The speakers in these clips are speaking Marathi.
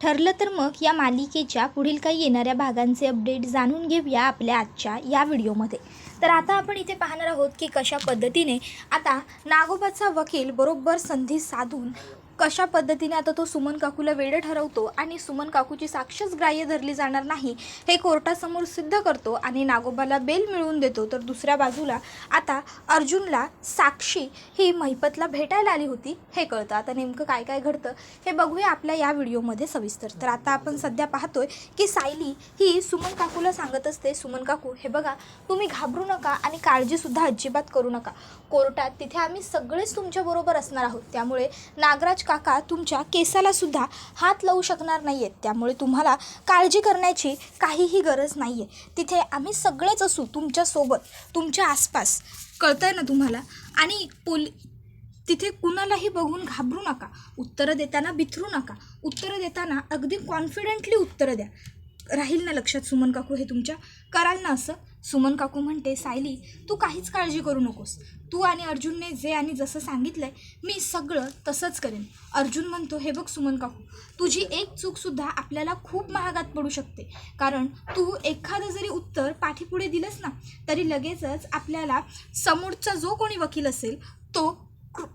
ठरलं तर मग या मालिकेच्या पुढील काही येणाऱ्या भागांचे अपडेट जाणून घेऊया आपल्या आजच्या या व्हिडिओमध्ये। तर आता आपण इथे पाहणार आहोत की कशा पद्धतीने आता नागोबाचा वकील बरोबर संधी साधून कशा पद्धतीने आता तो सुमन काकूला वेडे ठरवतो आणि सुमन काकूची साक्षच ग्राह्य धरली जाणार नाही हे कोर्टासमोर सिद्ध करतो आणि नागोबाला बेल मिळवून देतो। तर दुसऱ्या बाजूला आता अर्जुनला साक्षी ही महिपतला भेटायला आली होती हे कळतं। आता नेमकं काय काय घडतं हे बघूया आपल्या या व्हिडिओमध्ये सविस्तर। तर आता आपण सध्या पाहतोय की सायली ही सुमन काकूला सांगत असते, सुमन काकू हे बघा, तुम्ही घाबरू नका आणि काळजीसुद्धा अजिबात करू नका। कोर्टात तिथे आम्ही सगळेच तुमच्याबरोबर असणार आहोत, त्यामुळे नागराज काका तुमच्या केसाला सुद्धा हात लावू शकणार नाहीयेत, त्यामुळे तुम्हाला काळजी करण्याची काहीही गरज नाहीये। तिथे आम्ही सगळेच असू तुमच्या सोबत, तुमच्या आसपास, कळतंय ना तुम्हाला। आणि तिथे कुणालाही बघून घाबरू नका, उत्तरं देताना बिथरू नका, उत्तरं देताना अगदी कॉन्फिडेंटली उत्तरं द्या। राहील ना लक्षात सुमन काकू हे तुमच्या? कराल ना असं? सुमन काकू म्हणते, सायली तू काहीच काळजी करू नकोस, तू आणि अर्जुनने जे आणि जसं सांगितलंय मी सगळं तसंच करेन। अर्जुन म्हणतो, हे बघ सुमन काकू, तुझी एक चूकसुद्धा आपल्याला खूप महागात पडू शकते, कारण तू एखादं जरी उत्तर पाठीपुढे दिलंस ना तरी लगेचच आपल्याला समोरचा जो कोणी वकील असेल तो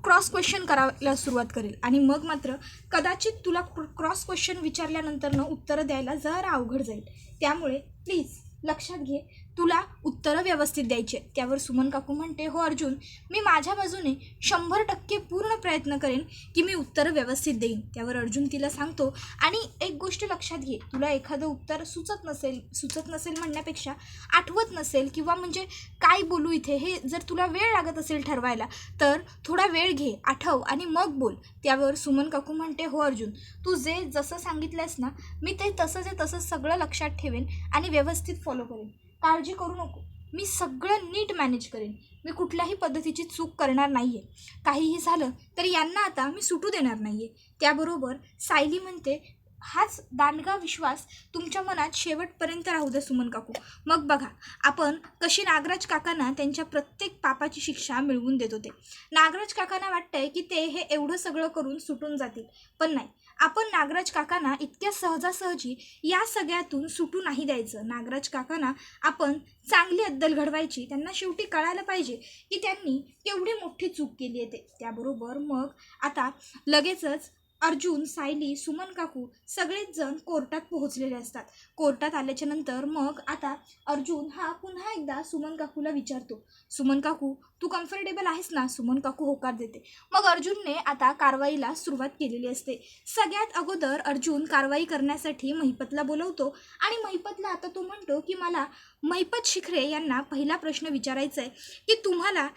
क्रॉस क्वेश्चन करायला सुरुवात करेल आणि मग मात्र कदाचित तुला क्रॉस क्वेश्चन विचारल्यानंतर उत्तरं द्यायला जरा अवघड जाईल, त्यामुळे प्लीज लक्षात घे, तुला उत्तरं व्यवस्थित द्यायचे। त्यावर सुमन काकू म्हणते, हो अर्जुन, मी माझ्या बाजूने 100% पूर्ण प्रयत्न करेन की मी उत्तरं व्यवस्थित देईन। त्यावर अर्जुन तिला सांगतो, आणि एक गोष्ट लक्षात घे, तुला एखादं उत्तर सुचत नसेल म्हणण्यापेक्षा आठवत नसेल किंवा म्हणजे काय बोलू इथे हे जर तुला वेळ लागत असेल ठरवायला तर थोडा वेळ घे, आठव आणि मग बोल। त्यावर सुमन काकू म्हणते, हो अर्जुन, तू जे जसं सांगितलंयस ना मी ते तसंच सगळं लक्षात ठेवेन आणि व्यवस्थित फॉलो करेन, काळजी करू नको, मी सगळं नीट मॅनेज करेन, मी कुठल्याही पद्धतीची चूक करणार नाही आहे, काहीही झालं तरी यांना आता मी सुटू देणार नाही आहे। त्याबरोबर सायली म्हणते, हाच दांडगा विश्वास तुमच्या मनात शेवटपर्यंत राहू दे सुमन काकू, मग बघा आपण कशी नागराज काकांना त्यांच्या प्रत्येक पापाची शिक्षा मिळवून देत होते। नागराज काकांना वाटतंय की ते हे एवढं सगळं करून सुटून जातील, पण नाही, आपण नागराज काकांना इतक्या सहजासहजी या सगळ्यातून सुटू नाही द्यायचं। नागराज काकांना आपण चांगली अद्दल घडवायची, त्यांना शेवटी कळायला पाहिजे की त्यांनी केवढी मोठी चूक केली आहे ते। त्याबरोबर मग आता लगेचच अर्जुन, सायली, सुमन काकू सगळेच जण कोर्टात पोहोचलेले असतात। कोर्टात आल्याच्या नंतर मग आता अर्जुन हा पुन्हा एकदा सुमन काकूला विचारतो, सुमन काकू तू कम्फर्टेबल आहेस ना? सुमन काकू होकार देते। मग अर्जुनने आता कारवाईला सुरुवात केलेली असते। सगळ्यात अगोदर अर्जुन कारवाई करण्यासाठी महिपतला बोलवतो आणि महिपतला आता तो म्हणतो की मला महिपत शिखरे यांना पहिला प्रश्न विचारायचा आहे की तुम्हाला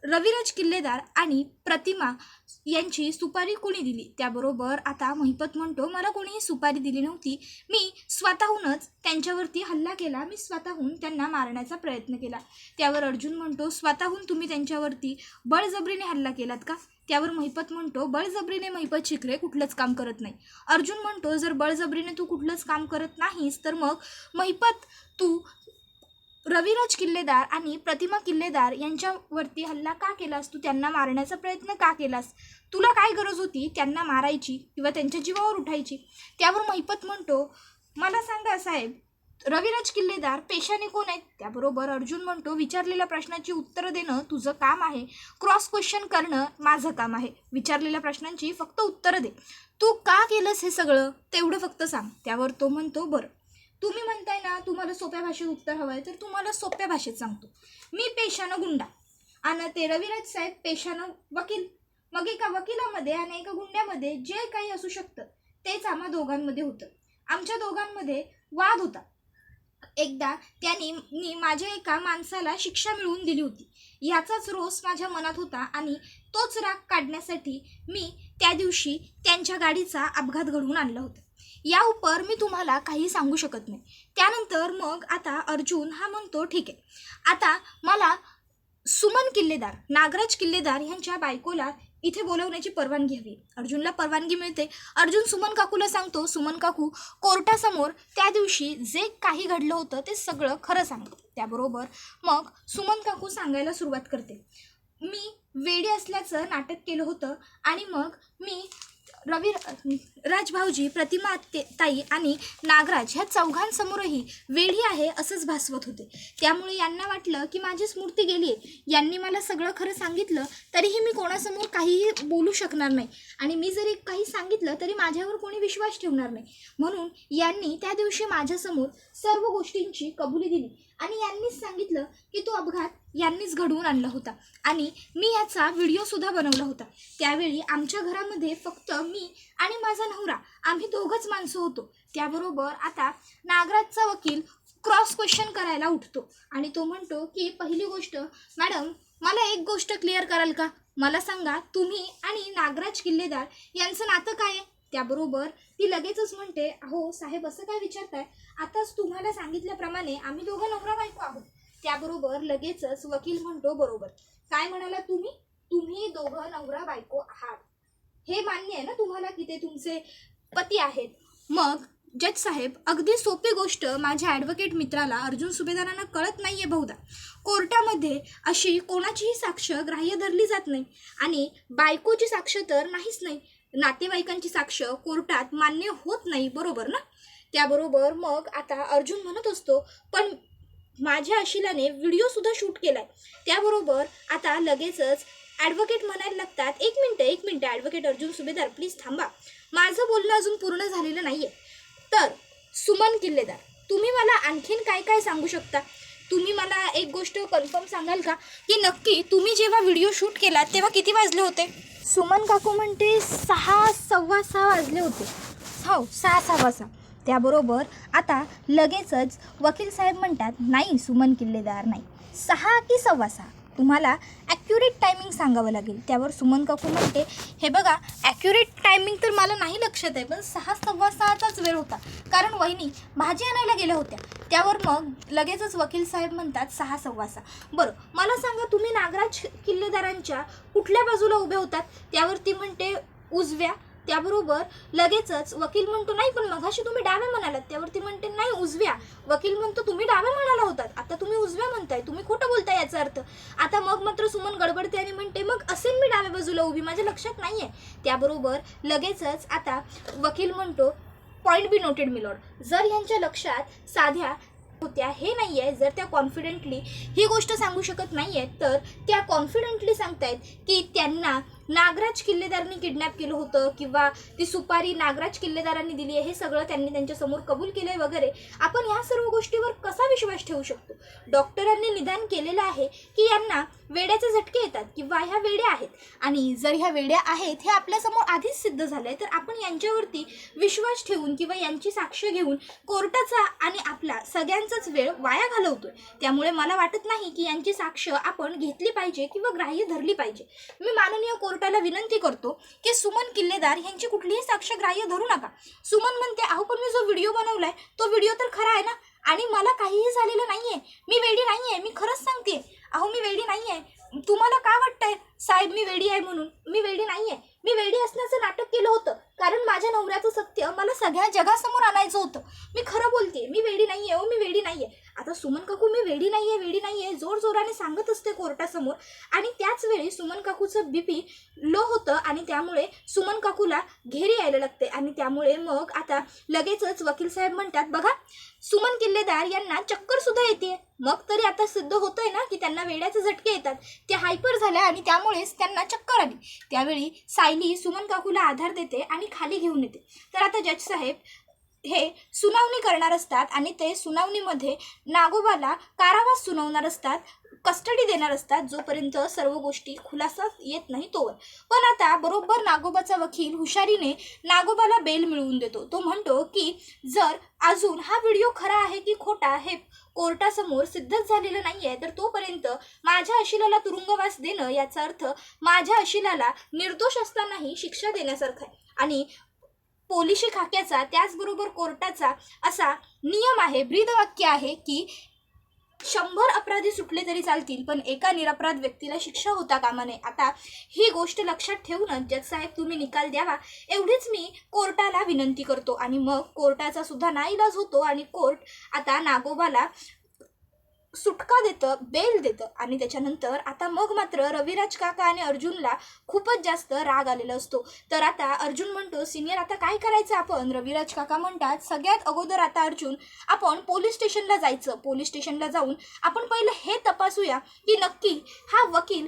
रविराज किल्लेदार आणि प्रतिमा यांची सुपारी कोणी दिली? त्याबरोबर आता महिपत म्हणतो, मला कोणीही सुपारी दिली नव्हती, मी स्वतःहूनच त्यांच्यावरती हल्ला केला, मी स्वतःहून त्यांना मारण्याचा प्रयत्न केला। त्यावर अर्जुन म्हणतो, स्वतःहून तुम्ही त्यांच्यावरती बळजबरीने हल्ला केलात का? त्यावर महिपत म्हणतो, बळजबरीने महिपत शिखरे कुठलंच काम करत नाही। अर्जुन म्हणतो, जर बळजबरीने तू कुठलंच काम करत नाहीस तर मग महिपत तू रविराज किल्लेदार आणि प्रतिमा किल्लेदार यांच्यावरती हल्ला का केलास? तू त्यांना मारण्याचा प्रयत्न का केलास? तुला काय गरज होती त्यांना मारायची किंवा त्यांच्या जीवावर उठायची? त्यावर महिपत म्हणतो, मला सांगा साहेब, रविराज किल्लेदार पेशाने कोण आहेत? त्याबरोबर अर्जुन म्हणतो, विचारलेल्या प्रश्नाची उत्तरं देणं तुझं काम आहे, क्रॉस क्वेश्चन करणं माझं काम आहे, विचारलेल्या प्रश्नांची फक्त उत्तरं दे, तू का केलंस हे सगळं तेवढं फक्त सांग। त्यावर तो म्हणतो, बरं तुम्ही म्हणताय ना तुम्हाला सोप्या भाषेत उत्तर हवं आहे, तर तुम्हाला सोप्या भाषेत सांगतो, मी पेशानं गुंडा आणि ते रविराज साहेब पेशानं वकील, मग एका वकिलामध्ये आणि एका गुंड्यामध्ये जे काही असू शकतं तेच आम्हा दोघांमध्ये होतं। आमच्या दोघांमध्ये वाद होता, एकदा त्यांनी माझ्या एका माणसाला शिक्षा मिळवून दिली होती, ह्याचाच रोष माझ्या मनात होता आणि तोच राग काढण्यासाठी मी त्या दिवशी त्यांच्या गाडीचा अपघात घडवून आणला होता, या उपर मी तुम्हाला काही सांगू शकत नाही। त्यानंतर मग आता अर्जुन हा म्हणतो, ठीक आहे, आता मला सुमन किल्लेदार, नागराज किल्लेदार यांच्या बायकोला इथे बोलवण्याची परवानगी हवी। अर्जुनला परवानगी मिळते। अर्जुन सुमन काकूला सांगतो, सुमन काकू कोर्टासमोर त्या दिवशी जे काही घडलं होतं ते सगळं खरं सांगते। त्याबरोबर मग सुमन काकू सांगायला सुरुवात करते, मी वेडी असल्याचं नाटक केलं होतं आणि मग मी रवी राजभाऊजी, प्रतिमा ताई आणि नागराज ह्या चौघांसमोरही वेडी आहे असंच भासवत होते. त्यामुळे यांना वाटलं की माझी स्मृती गेली आहे, यांनी मला सगळं खरं सांगितलं तरीही मी कोणासमोर काहीही बोलू शकणार नाही आणि मी जरी काही सांगितलं तरी माझ्यावर कोणी विश्वास ठेवणार नाही. म्हणून यांनी त्या दिवशी माझ्यासमोर सर्व गोष्टींची कबुली दिली आणि यांनीच सांगितलं की तो अपघात यांनीच घडवून आणला होता आणि मी याचा व्हिडिओसुद्धा बनवला होता. त्यावेळी आमच्या घरामध्ये फक्त मी आणि माझा नवरा आम्ही दोघंच माणसं होतो. त्याबरोबर आता नागराजचा वकील क्रॉस क्वेश्चन करायला उठतो आणि तो म्हणतो की पहिली गोष्ट, मॅडम मला एक गोष्ट क्लिअर कराल का? मला सांगा, तुम्ही आणि नागराज किल्लेदार यांचं नातं काय आहे? त्याबरोबर ती लगेचच म्हणते, अहो साहेब असं काय विचारताय, आताच तुम्हाला सांगितल्याप्रमाणे आम्ही दोघं नवरा बायको आहोत. त्याबरोबर लगेचच वकील म्हणतो, बरोबर. काय म्हणाला तुम्ही? तुम्ही दोघं नवरा बायको आहात, हे मान्य आहे ना तुम्हाला की ते तुमचे पती आहेत? मग जज साहेब, अगदी सोपी गोष्ट माझ्या ॲडव्होकेट मित्राला अर्जुन सुभेदारांना कळत नाही आहे बहुधा. कोर्टामध्ये अशी कोणाचीही साक्ष ग्राह्य धरली जात नाही आणि बायकोची साक्ष तर नाहीच नाही. नातेवाईकांची साक्ष कोर्टात मान्य होत नाही, बरोबर ना? त्याबरोबर मग आता अर्जुन म्हणत असतो, पण माझ्या अशिलाने व्हिडिओसुद्धा शूट केला आहे. त्याबरोबर आता लगेचच ॲडव्होकेट म्हणायला लागतात, एक मिनटं ॲडव्होकेट अर्जुन सुभेदार प्लीज थांबा, माझं बोलणं अजून पूर्ण झालेलं नाही आहे. तर सुमन किल्लेदार, तुम्ही मला आणखीन काय काय सांगू शकता? तुम्ही मला एक गोष्ट कन्फर्म सांगाल का की नक्की तुम्ही जेव्हा व्हिडिओ शूट केला तेव्हा किती वाजले होते? सुमन काकू म्हणते 6, 6:15 वाजले होते. हो, 6, 6:15. त्याबरोबर आता लगेचच वकील साहेब म्हणतात, नाही सुमन किल्लेदार, नाही, 6 की 6:15, तुम्हाला ॲक्युरेट टायमिंग सांगावं लागेल. त्यावर सुमन काकू म्हणते, हे बघा ॲक्युरेट टायमिंग तर मला नाही लक्षात आहे, पण 6, 6:15चाच वेळ होता, कारण वहिनी भाजी आणायला गेल्या होत्या. त्यावर मग लगेचच वकील साहेब म्हणतात 6, 6:15. बरं, मला सांगा तुम्ही नागराज किल्लेदारांच्या कुठल्या बाजूला उभे होतात? त्यावर ती म्हणते उजव्या. त्याबरोबर लगेचच वकील म्हणतो, नाही पण मगाशी तुम्ही डाव्या म्हणालात. त्यावरती म्हणते, नाही उजव्या. वकील म्हणतो, तुम्ही डाव्या म्हणाला होतात, आता तुम्ही उजव्या म्हणताय, तुम्ही खोटं बोलताय याचा अर्थ. आता मग मात्र सुमन गडबडते आणि म्हणते, मग असेल मी डाव्या बाजूला उभी, माझ्या लक्षात नाही आहे. त्याबरोबर लगेचच आता वकील म्हणतो, पॉईंट बी नोटेड मिलॉर्ड, जर यांच्या लक्षात साध्या होत्या हे नाही आहे, जर त्या कॉन्फिडेंटली ही गोष्ट सांगू शकत नाही आहेत, तर त्या कॉन्फिडेंटली सांगतायत की त्यांना नागराज किल्लेदारांनी किडनॅप केलं होतं किंवा ती सुपारी नागराज किल्लेदारांनी दिली आहे, हे सगळं त्यांनी त्यांच्यासमोर कबूल केलं आहे वगैरे. आपण ह्या सर्व गोष्टीवर कसा विश्वास ठेवू शकतो? डॉक्टरांनी निदान केलेलं आहे की यांना वेड्याचे झटके येतात किंवा ह्या वेड्या आहेत, आणि जर ह्या वेड्या आहेत हे आपल्यासमोर आधीच सिद्ध झालं आहे, तर आपण यांच्यावरती विश्वास ठेवून किंवा यांची साक्ष घेऊन कोर्टाचा आणि आपला सगळ्यांचाच वेळ वाया घालवतोय. त्यामुळे मला वाटत नाही की यांची साक्ष आपण घेतली पाहिजे किंवा ग्राह्य धरली पाहिजे. मी माननीय कोर्टाला विनंती करतो की सुमन किल्लेदार यांची कुठलीही साक्ष ग्राह्य धरू नका. सुमन म्हणते, अहो पण मी जो व्हिडिओ बनवलाय तो व्हिडिओ तर खरा आहे ना, आणि मला काहीही झालेलं नाहीये, मी वेडी नाहीये, मी खरंच सांगते. अहो मी वेडी नाहीये. तुम्हाला का वाटतंय साहेब मी वेडी आहे म्हणून? मी वेडी नाहीये. मी वेडी असण्याचं नाटक केलं होतं, कारण माझ्या नवऱ्याचं सत्य मला सगळ्या जगासमोर आणायचं होतं. मी खरं बोलते, मी वेडी नाहीये. हो मी वेडी नाहीये. आता सुमन काकू मी वेडी नाहीये जोर जोराने सांगत असते कोर्टासमोर, आणि त्याच वेळी सुमन काकूचं बीपी लो होतं आणि त्यामुळे सुमन काकूला घेरी यायला लागते, आणि त्यामुळे मग आता लगेचच वकील साहेब म्हणतात, बघा सुमन किल्लेदार यांना चक्कर सुद्धा येते. मग तरी आता सिद्ध होतंय ना की त्यांना वेड्याचे झटके येतात, ते हायपर झाल्या आणि त्यामुळेच त्यांना चक्कर आली. त्यावेळी सायली सुमन काकूला आधार देते आणि खाली घेऊन येते. तर आता जज साहेब हे सुनावणी करणार असतात आणि ते सुनावणीमध्ये नागोबाला कारावास सुनावणार असतात, कस्टडी देणार असतात, जोपर्यंत सर्व गोष्टी खुलासा येत नाही तोवर. पण आता बरोबर नागोबाचा वकील हुशारीने नागोबाला बेल मिळवून देतो. तो म्हणतो की जर अजून हा व्हिडिओ खरा आहे की खोटा हे कोर्टासमोर सिद्धच झालेलं नाही आहे, तर तोपर्यंत माझ्या अशिलाला तुरुंगवास देणं याचा अर्थ माझ्या अशिलाला निर्दोष असतानाही शिक्षा देण्यासारखं आहे. आणि पोलिशी खाक्याचा त्याचबरोबर कोर्टाचा असा नियम आहे, ब्रीदवाक्य आहे की 100 अपराधी सुटले तरी चालतील, पण एका निरपराध व्यक्तीला शिक्षा होता कामा नये. आता ही गोष्ट लक्षात ठेवूनच जज साहेब तुम्ही निकाल द्यावा एवढीच मी कोर्टाला विनंती करतो. आणि मग कोर्टाचा सुद्धा नाईलाज होतो आणि कोर्ट आता नागोबाला सुटका देतं, बेल देतं आणि त्याच्यानंतर आता मग मात्र रविराज काका आणि अर्जुनला खूपच जास्त राग आलेला असतो. तर आता अर्जुन म्हणतो, सिनियर आता काय करायचं आपण? रविराज काका म्हणतात, सगळ्यात अगोदर आता अर्जुन आपण पोलीस स्टेशनला जायचं. पोलीस स्टेशनला जाऊन आपण पहिलं हे तपासूया की नक्की हा वकील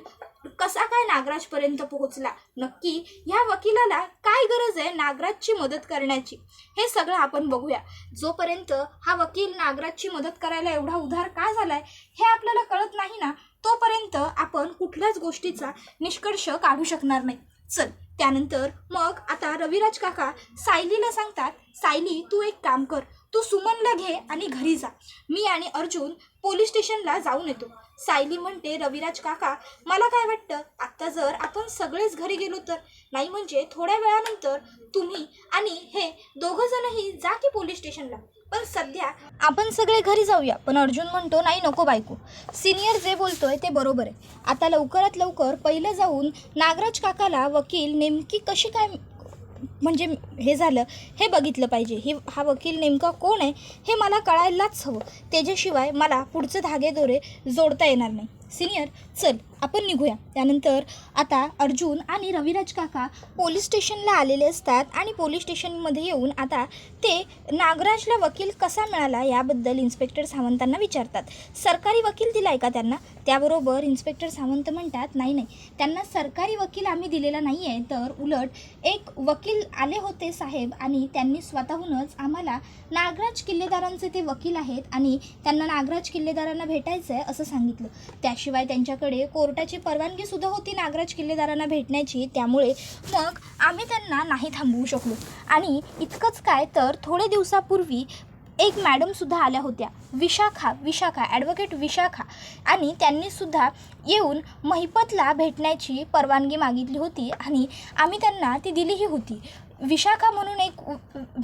कसा काय नागराजपर्यंत पोहोचला, नक्की ह्या वकिलाला काय गरज आहे नागराजची मदत करण्याची, हे सगळं आपण बघूया. जोपर्यंत हा वकील नागराजची मदत करायला एवढा उधार का झालाय हे आपल्याला कळत नाही ना, तोपर्यंत आपण कुठल्याच गोष्टीचा निष्कर्ष काढू शकणार नाही. चल, त्यानंतर मग आता रविराज काका सायलीला सांगतात, सायली तू एक काम कर, तू सुमनला घे आणि घरी जा, मी आणि अर्जुन पोलीस स्टेशनला जाऊन येतो. सायली म्हणते, रविराज काका मला काय वाटतं, आत्ता जर आपण सगळेच घरी गेलो तर, नाही म्हणजे थोड्या वेळानंतर तुम्ही आणि हे दोघंजणही जा की पोलीस स्टेशनला, पण सध्या आपण सगळे घरी जाऊया. पण अर्जुन म्हणतो, नाही नको बायको, सिनियर जे बोलतोय ते बरोबर आहे. आता लवकरात लवकर पहिलं जाऊन नागराज काकाला वकील नेमकी कशी काय म्हणजे हे झालं हे बघितलं पाहिजे. हा वकील नेमका कोण आहे हे मला कळायलाच हवं, त्याच्याशिवाय मला पुढचे धागेदोरे जोडता येणार नाही. सिनियर चल आपण निघूया. त्यानंतर आता अर्जुन आणि रविराज काका पोलीस स्टेशनला आलेले असतात आणि पोलीस स्टेशनमध्ये येऊन आता ते नागराजला वकील कसा मिळाला याबद्दल इन्स्पेक्टर सावंतांना विचारतात. सरकारी वकील दिला आहे का त्यांना? त्याबरोबर इन्स्पेक्टर सावंत म्हणतात, नाही नाही, त्यांना सरकारी वकील आम्ही दिलेला नाही आहे, तर उलट एक वकील आले होते साहेब आणि त्यांनी स्वतःहूनच आम्हाला नागराज किल्लेदारांचे ते वकील आहेत आणि त्यांना नागराज किल्लेदारांना भेटायचं आहे असं सांगितलं. त्याशिवाय त्यांच्याकडे कोर्टाची परवानगीसुद्धा होती नागराज किल्लेदारांना भेटण्याची, त्यामुळे मग आम्ही त्यांना नाही थांबवू शकलो. आणि इतकंच काय तर थोडे दिवसापूर्वी एक मॅडमसुद्धा आल्या होत्या, विशाखा ॲडव्होकेट विशाखा, आणि त्यांनीसुद्धा येऊन महिपतला भेटण्याची परवानगी मागितली होती आणि आम्ही त्यांना ती दिलीही होती. विशाखा म्हणून एक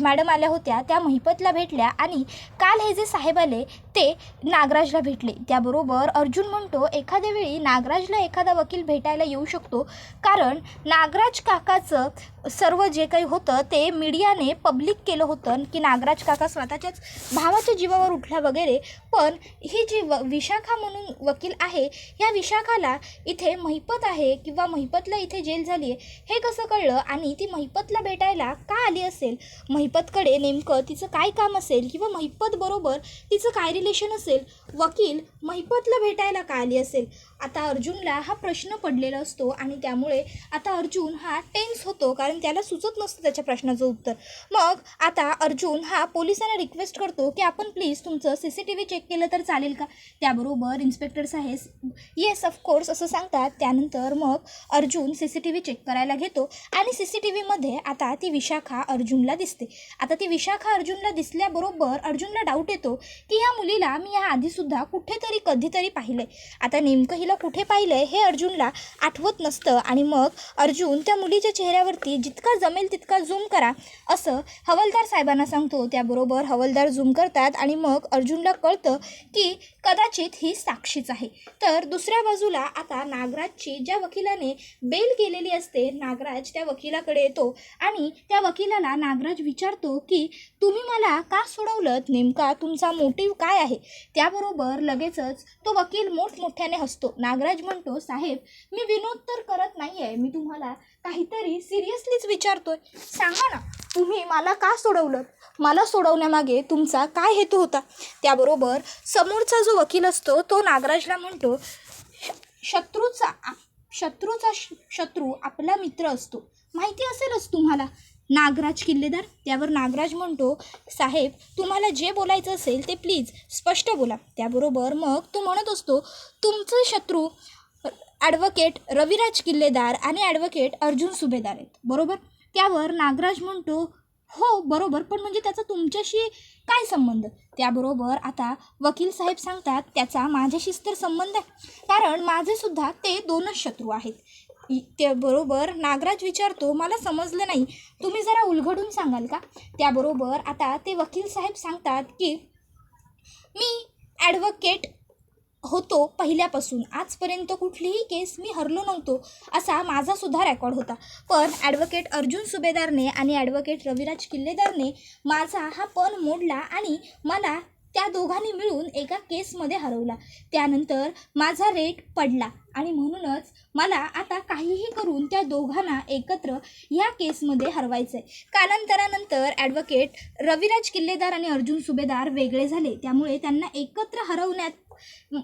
मॅडम आल्या होत्या, त्या महिपतला भेटल्या आणि काल हे जे साहेब आले ते नागराजला भेटले. त्याबरोबर अर्जुन म्हणतो, एखाद्या वेळी नागराजला एखादा वकील भेटायला येऊ शकतो, कारण नागराज काकाचं सर्व जे काही होतं ते मीडियाने पब्लिक केलं होतं की नागराज काका स्वतःच्याच भावाच्या जीवावर उठला वगैरे. पण ही जी विशाखा म्हणून वकील आहे, ह्या विशाखाला इथे महिपत आहे किंवा महिपतला इथे जेल झाली आहे हे कसं कळलं आणि ती महिपतला भेटायला का आली असेल, महिपतकडे नेमकं तिचं काय काम असेल किंवा महिपत बरोबर तिचं काय रिलेशन असेल, वकील महिपतला भेटायला का आली असेल. आता अर्जुनला हा प्रश्न पडलेला असतो आणि त्यामुळे आता अर्जुन हा टेन्स होतो, कारण त्याला सुचत नसतं त्याच्या प्रश्नाचं उत्तर. मग आता अर्जुन हा पोलिसांना रिक्वेस्ट करतो की आपण प्लीज तुमचं CCTV चेक केलं तर चालेल का? त्याबरोबर इन्स्पेक्टर साहेब येस ऑफकोर्स असं सांगतात. त्यानंतर मग अर्जुन CCTV चेक करायला घेतो आणि CCTVमध्ये आता ती विशाखा अर्जुनला दिसते. आता ती विशाखा अर्जुनला दिसल्याबरोबर अर्जुनला डाऊट येतो की ह्या मुलीला मी या आधीसुद्धा कुठेतरी कधीतरी पाहिलं आहे. आता नेमकं हिला कुठे पाहिलं आहे हे अर्जुनला आठवत नसतं आणि मग अर्जुन त्या मुलीच्या चेहऱ्यावरती जितका जमेल तितका झूम करा असं हवालदार साहेबांना सांगतो. त्याबरोबर हवालदार झूम करतात आणि मग अर्जुनला कळतं की कदाचित ही साक्षीच आहे. तर दुसऱ्या बाजूला आता नागराजची ज्या वकिलाने बेल केलेली असते, नागराज त्या वकिलाकडे येतो आणि त्या वकिलाला नागराज विचारतो की तुम्ही मला का सोडवलं, नेमका तुमचा मोटिव्ह काय आहे? त्याबरोबर लगेचच तो वकील मोठमोठ्याने हसतो. नागराज म्हणतो, साहेब मी विनोद तर करत नाही आहे, मी तुम्हाला काहीतरी सिरियसलीच विचारतोय, सांगा ना तुम्ही मला का सोडवलं, मला सोडवण्यामागे तुमचा काय हेतू होता? त्याबरोबर समोरचा जो वकील असतो तो नागराजला म्हणतो, शत्रूचा शत्रू आपला मित्र असतो, माहिती असेलच तुम्हाला नागराज किल्लेदार. त्यावर नागराज म्हणतो, साहेब तुम्हाला जे बोलायचं असेल ते प्लीज स्पष्ट बोला. त्याबरोबर मग तो म्हणत असतो, तुमचे शत्रू ॲडव्होकेट रविराज किल्लेदार आणि ॲडव्होकेट अर्जुन सुभेदार आहेत, बरोबर? त्यावर नागराज म्हणतो, हो बरोबर, पण म्हणजे त्याचा तुमच्याशी काय संबंध? त्याबरोबर आता वकील साहेब सांगतात, त्याचा माझ्याशीच तर संबंध आहे, कारण माझेसुद्धा ते दोनच शत्रू आहेत. त्याबरोबर नागराज विचारतो, मला समजलं नाही, तुम्ही जरा उलगडून सांगाल का? त्याबरोबर आता ते वकील साहेब सांगतात की मी ॲडव्होकेट होतो पहिल्यापासून, आजपर्यंत कुठलीही केस मी हरलो नव्हतो असा माझासुद्धा रेकॉर्ड होता, पण ॲडव्होकेट अर्जुन सुभेदारने आणि ॲडव्होकेट रविराज किल्लेदारने माझा हा पण मोडला आणि मला त्या दोघांनी मिळून एका केसमध्ये हरवला. त्यानंतर माझा रेट पडला आणि म्हणूनच मला आता काहीही करून त्या दोघांना एकत्र ह्या केसमध्ये हरवायचं आहे. कालांतरानंतर ॲडव्होकेट रविराज किल्लेदार आणि अर्जुन सुभेदार वेगळे झाले. त्यामुळे त्यांना एकत्र हरवण्यात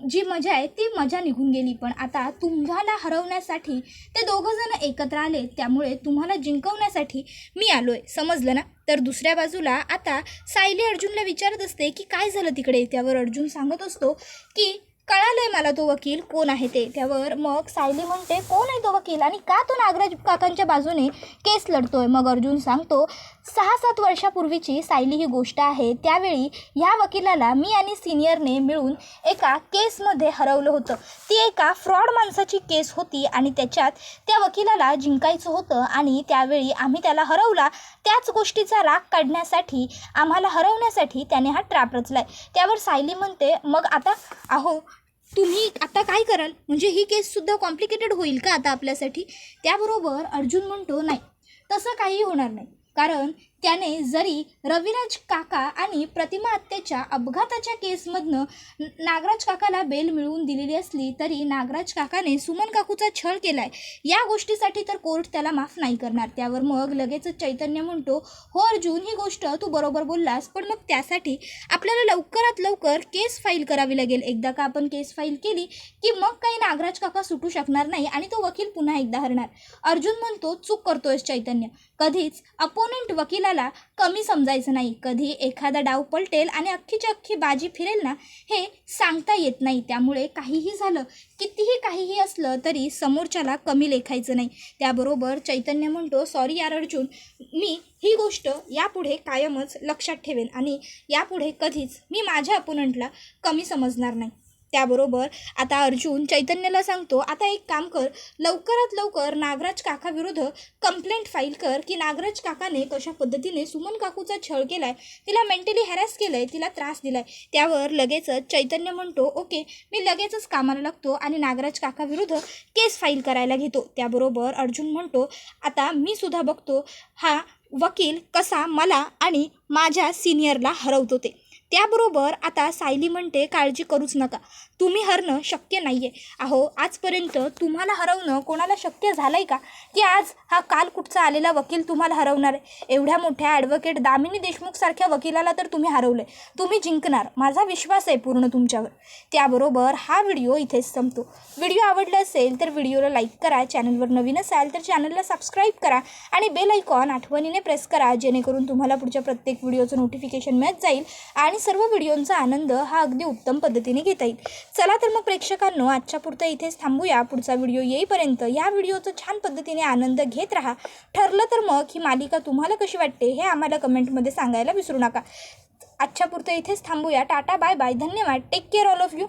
जी मजा आहे ती मजा निघून गेली. पण आता तुम्हाला हरवण्यासाठी ते दोघंजण एकत्र आले. त्यामुळे तुम्हाला जिंकवण्यासाठी मी आलो आहे, समजलं ना? तर दुसऱ्या बाजूला आता सायली अर्जुनला विचारत असते की काय झालं तिकडे. त्यावर अर्जुन सांगत असतो की कळालंय मला तो वकील कोण आहे ते. त्यावर मग सायली म्हणते कोण आहे तो वकील आणि का तो नागराज काकांच्या बाजूने केस लढतोय. मग अर्जुन सांगतो 6-7 वर्षापूर्वीची सायली ही गोष्ट आहे. त्यावेळी ह्या वकिलाला मी आणि सिनियरने मिळून एका केसमध्ये हरवलं होतं. ती एका फ्रॉड माणसाची केस होती आणि त्याच्यात त्या वकिलाला जिंकायचं होतं आणि त्यावेळी आम्ही त्याला हरवला. त्याच गोष्टीचा राग काढण्यासाठी आम्हाला हरवण्यासाठी त्याने हा ट्रॅप रचलाय. त्यावर सायली म्हणते मग आता अहो तुम्ही आता काय कराल, म्हणजे ही केससुद्धा कॉम्प्लिकेटेड होईल का आता आपल्यासाठी. त्याबरोबर अर्जुन म्हणतो नाही तसं काही होणार नाही, कारण त्याने जरी रविराज काका आणि प्रतिमा आत्याच्या अपघाताच्या केसमधनं नागराज काकाला बेल मिळवून दिलेली असली तरी नागराज काकाने सुमन काकूचा छळ केला आहे या गोष्टीसाठी तर कोर्ट त्याला माफ नाही करणार. त्यावर मग लगेचच चैतन्य म्हणतो हो अर्जुन ही गोष्ट तू बरोबर बोललास, पण मग त्यासाठी आपल्याला लवकरात लवकर केस फाईल करावी लागेल. एकदा का आपण केस फाईल केली की मग काही नागराज काका सुटू शकणार नाही आणि तो वकील पुन्हा एकदा हरणार. अर्जुन म्हणतो चूक करतोयस चैतन्य, कधीच अपोनंट वकिला कमी समजायचं नाही. कधी एखादा डाव पलटेल आणि अख्खीच्या अख्खी बाजी फिरेल ना हे सांगता येत नाही. त्यामुळे काहीही झालं, कितीही काहीही असलं तरी समोरच्याला कमी लेखायचं नाही. त्याबरोबर चैतन्य म्हणतो सॉरी यार अर्जुन, मी ही गोष्ट यापुढे कायमच लक्षात ठेवेन आणि यापुढे कधीच मी माझ्या अपोनंटला कमी समजणार नाही. त्याबरोबर आता अर्जुन चैतन्याला सांगतो आता एक काम कर, लवकरात लवकर नागराज काकाविरुद्ध कंप्लेंट फाईल कर की नागराज काकाने कशा पद्धतीने सुमन काकूचा छळ केला आहे, तिला मेंटली हॅरॅस केलं आहे, तिला त्रास दिला आहे. त्यावर लगेचच चैतन्य म्हणतो ओके मी लगेचच कामाला लागतो आणि नागराज काकाविरुद्ध केस फाईल करायला घेतो. त्याबरोबर अर्जुन म्हणतो आता मी सुद्धा बघतो हा वकील कसा मला आणि माझ्या सिनियरला हरवतो ते. त्याबरोबर आता सायली म्हणते काळजी करूच नका, तुम्ही हरणं शक्य नाही आहे. अहो आजपर्यंत तुम्हाला हरवणं कोणाला शक्य झालं आहे का की आज हा काल कुठचा आलेला वकील तुम्हाला हरवणार आहे. एवढ्या मोठ्या ॲडव्होकेट दामिनी देशमुखसारख्या वकिलाला तर तुम्ही हरवलं आहे, तुम्ही जिंकणार, माझा विश्वास आहे पूर्ण तुमच्यावर. त्याबरोबर हा व्हिडिओ इथेच संपतो. व्हिडिओ आवडला असेल तर व्हिडिओला लाईक करा, चॅनलवर नवीन असाल तर चॅनलला सबस्क्राईब करा आणि बेल आयकॉन आठवणीने प्रेस करा जेणेकरून तुम्हाला पुढच्या प्रत्येक व्हिडिओचं नोटिफिकेशन मिळत जाईल आणि सर्व व्हिडिओंचा आनंद हा अगदी उत्तम पद्धतीने घेता येईल. चला तर मग प्रेक्षकांनो आजच्या पुरतं इथेच थांबूया. पुढचा व्हिडिओ येईपर्यंत या व्हिडिओचा छान पद्धतीने आनंद घेत राहा. ठरलं तर मग ही मालिका तुम्हाला कशी वाटते हे आम्हाला कमेंटमध्ये सांगायला विसरू नका. आजच्या पुरतं इथेच थांबूया. टाटा बाय बाय, धन्यवाद, take care all of you.